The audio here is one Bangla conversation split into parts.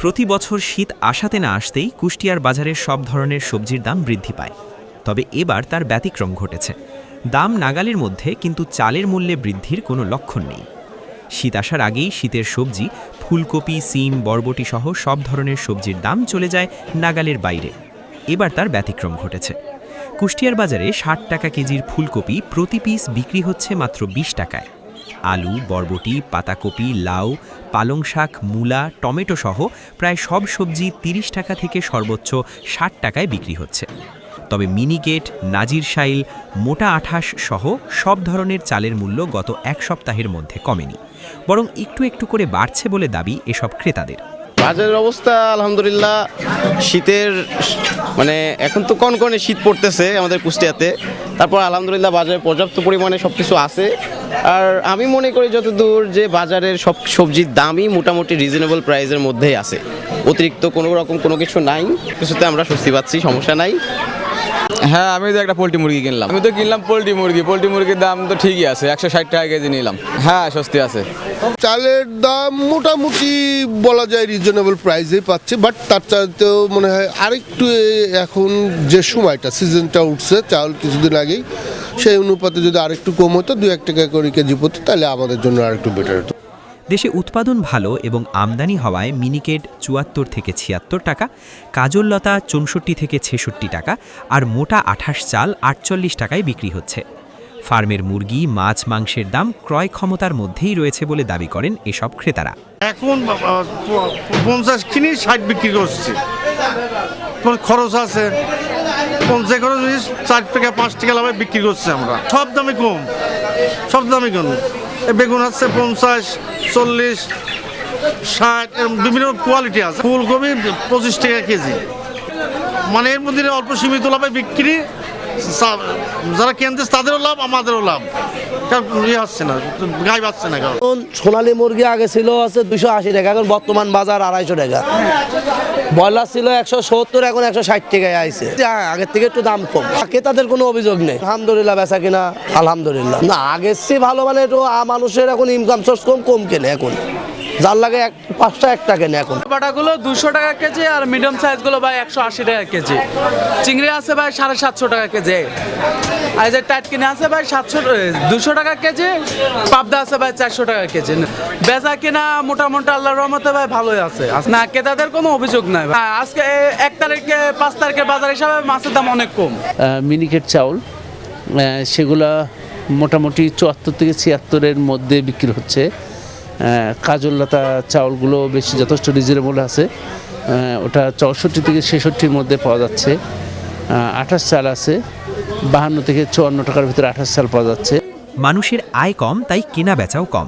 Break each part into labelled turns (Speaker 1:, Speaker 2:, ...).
Speaker 1: প্রতি বছর শীত আসাতে না আসতেই কুষ্টিয়ার বাজারের সব ধরনের সবজির দাম বৃদ্ধি পায়। তবে এবার তার ব্যতিক্রম ঘটেছে। দাম নাগালের মধ্যে, কিন্তু চালের মূল্যে বৃদ্ধির কোনো লক্ষণ নেই। শীত আসার আগেই শীতের সবজি ফুলকপি, সিম, বরবটি সহ সব ধরনের সবজির দাম চলে যায় নাগালের বাইরে। এবার তার ব্যতিক্রম ঘটেছে। কুষ্টিয়ার বাজারে ৬০ টাকা কেজির ফুলকপি প্রতি পিস বিক্রি হচ্ছে মাত্র ২০ টাকায়। আলু, বরবটি, পাতাকপি, লাউ, পালং শাক, মূলা, টমেটো সহ প্রায় সব সবজি ৩০ টাকা থেকে সর্বোচ্চ ৬০ টাকায় বিক্রি হচ্ছে। তবে মিনিকেট, নাজির শাইল, মোটা আঠাশ সহ সব ধরনের চালের মূল্য গত এক সপ্তাহের মধ্যে কমেনি, বরং একটু একটু করে বাড়ছে বলে দাবি এসব ক্রেতাদের।
Speaker 2: বাজারের অবস্থা আলহামদুলিল্লাহ, শীতের এখন তো কনকনে শীত পড়তেছে আমাদের কুষ্টিয়াতে। তারপর আলহামদুলিল্লাহ বাজারে পর্যাপ্ত পরিমাণে সব কিছু আছে। আর আমি মনে করি যতদূর যে বাজারের সব সবজির দামই মোটামুটি রিজনেবল প্রাইসের মধ্যেই আছে, অতিরিক্ত কোনো কিছু নাই, কিছুতে আমরা স্বস্তি পাচ্ছি, সমস্যা নাই।
Speaker 3: হ্যাঁ, আমি তো একটা পোলট্রি মুরগি কিনলাম। পোলট্রি মুরগির দাম তো ঠিকই আছে, ১৬০ টাকা কেজি নিলাম। হ্যাঁ, স্বস্তি আছে।
Speaker 4: চালের দাম মোটামুটি বলা যায় রিজনেবল প্রাইসেই পাচ্ছে, বাট তার চাইতেও মনে হয় আরেকটু এখন যে সময়টা সিজনটা উঠছে চাল কিছুদিন আগেই, সেই অনুপাতে যদি আরেকটু কম হতো, ২-১ টাকা করে কেজি পড়তো, তাহলে আমাদের জন্য আরেকটু বেটার হতো।
Speaker 1: দেশে উৎপাদন ভালো এবং আমদানি হওয়ায় মিনিকেট ৭৪ থেকে ৭৬ টাকা, কাজললতা ৬৪ থেকে ৬৬ টাকা আর মোটা আঠাশ চাল ৪৮ টাকায় বিক্রি হচ্ছে। ফার্মের মুরগি, মাছ, মাংসের দাম ক্রয় ক্ষমতার মধ্যেই রয়েছে বলে দাবি করেন এসব ক্রেতারা।
Speaker 5: এখন ৫০ কিনে ৬০ বিক্রি করছে, খরচ আছে ৫০ খরচ ৪ টাকা ৫ টাকা লাভে বিক্রি করছে। আমরা সব দামে কম, সব দামে কম। বেগুন আছে ৫০, ৪০, ৬০, বিভিন্ন কোয়ালিটি আছে। ফুলকপি ২৫ টাকা কেজি, এর মধ্যে অল্প সীমিত লাভে বিক্রি। যারা কিনতেছে তাদেরও লাভ, আমাদেরও লাভ, হচ্ছে না, গায়ে বাড়ছে না। কারণ
Speaker 6: সোনালী মুরগি আগে ছিল ২৮০ টাকা, এখন বর্তমান বাজার ২৫০ টাকা। ব্রয়লার ছিল ১৭০, এখন ১৬০ টাকায় আইছে। আগের থেকে একটু দাম কম, ক্রেতাদের কোনো অভিযোগ নেই। আলহামদুলিল্লাহ বেচা কিনা আলহামদুলিল্লাহ। না, আগের চেয়ে ভালো, একটু মানুষের এখন ইনকাম সোর্স কম কেনে, এখন যার লাগে ৫টা ১ টাকা কেনে। এখন
Speaker 7: বাটাগুলো ২০০ টাকা কেজি আর মিডিয়াম সাইজগুলো ভাই ১৮০ টাকা কেজি। চিংড়ি আছে ভাই ৭৫০ টাকা কেজি। আর যে টাইট কিনে আছে ভাই ২০০ টাকা কেজি। পাবদা আছে ভাই ৪০০ টাকা কেজি। বেচা কিনা মোটামুটি আল্লাহর রহমতে ভাই ভালোই আছে। না, ক্রেতাদের কোনো অভিযোগ নাই। আজকে ১ তারিখে ৫ তারিখের বাজার হিসাবে মাছের দাম অনেক কম।
Speaker 8: মিনিকেট চাউল সেগুলা মোটামুটি ৭৪ থেকে ৭৬-এর মধ্যে বিক্রি হচ্ছে। কাজললতা চাউলগুলো বেশি যথেষ্ট রিজনেবল আছে, ওটা ৬৪ থেকে ৬৬-র মধ্যে পাওয়া যাচ্ছে। আঠাশ চাল আছে ৫২ থেকে ৫৪ টাকার ভিতরে আঠাশ চাল পাওয়া যাচ্ছে।
Speaker 1: মানুষের আয় কম, তাই কেনা বেচাও কম।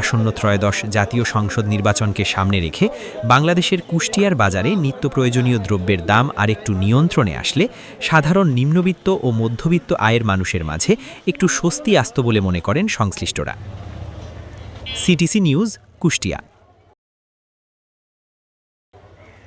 Speaker 1: আসন্ন ত্রয়োদশ জাতীয় সংসদ নির্বাচনকে সামনে রেখে বাংলাদেশের কুষ্টিয়ার বাজারে নিত্য প্রয়োজনীয় দ্রব্যের দাম আরেকটু নিয়ন্ত্রণে আসলে সাধারণ নিম্নবিত্ত ও মধ্যবিত্ত আয়ের মানুষের মাঝে একটু স্বস্তি আসত বলে মনে করেন সংশ্লিষ্টরা। CTC news, Kushtia.